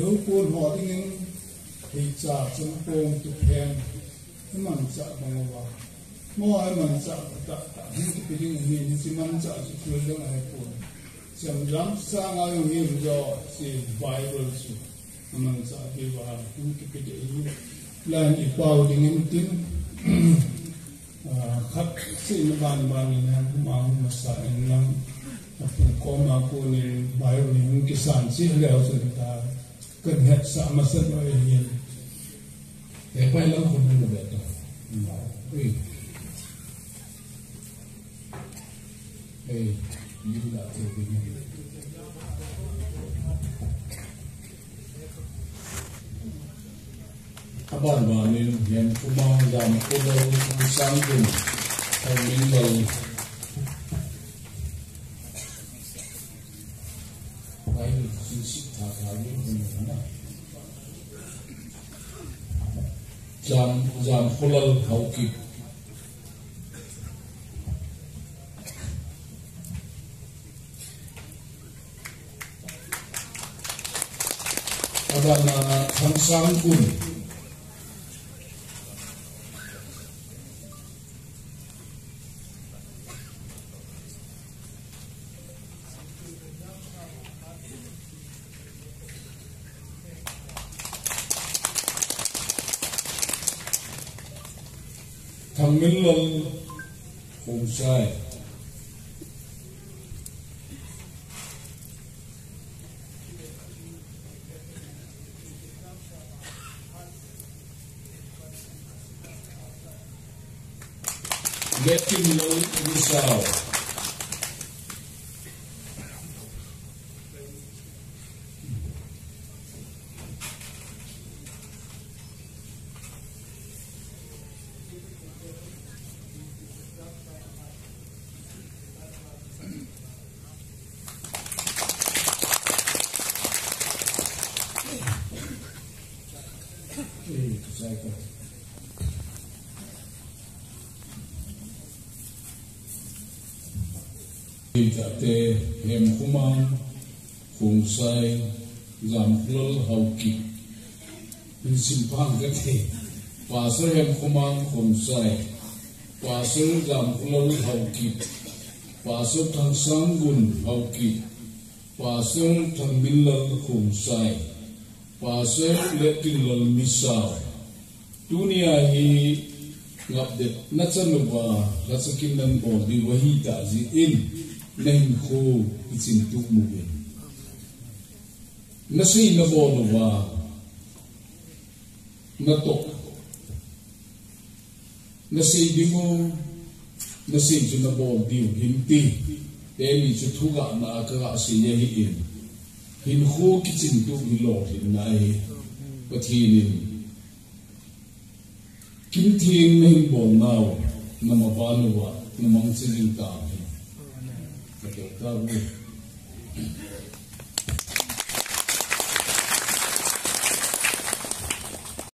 đâu buồn họ đi nghe thì trả trong bông tụ hèn cái mặn trả bằng vào mỗi mặn trả tạ tạ những cái cái gì mình chỉ mặn trả chỉ thuê đâu là hay buồn chẳng dám sang ai cũng hiểu rõ thì vài rồi chứ mặn trả thì vào những cái gì là những bao đi nghe tin khắp xin ban ban này cũng mang một sai năng có mà cô này bài rồi những cái sản xuất liệu rồi ta cần hết sa mà sân nói hiện để quay lắm không được vậy đâu như là từ bên các bạn mà nên hiện cũng mong rằng cô lâu sáng cùng trong những lời quay được chính sĩ thả những người đó jam khulal hau ki adana sang kun thằng minh lần không sai getting low in sao te hem khumang khung sai jam khulal hau ki in simpang ka the pasal hem khumang khung sai pasal jam khulal hau ki pasal thang sang gun hau ki pasal thang milal khung sai pasal letilal misao dunia hi ngap de nachanuwa rasakin nan bo bi wahi ta ji in nên khô xin tu mù biển nó suy nó bò và nó tục nó suy đi mô nó suy cho nó bò điều hình tì để mình cho thu gạo mà các gạo suy nhé hiện hình khô cái xin tu bị lọt hiện nay và thì nên kính thiên nên bò nào nó mà bán nó mang xin ta. Kita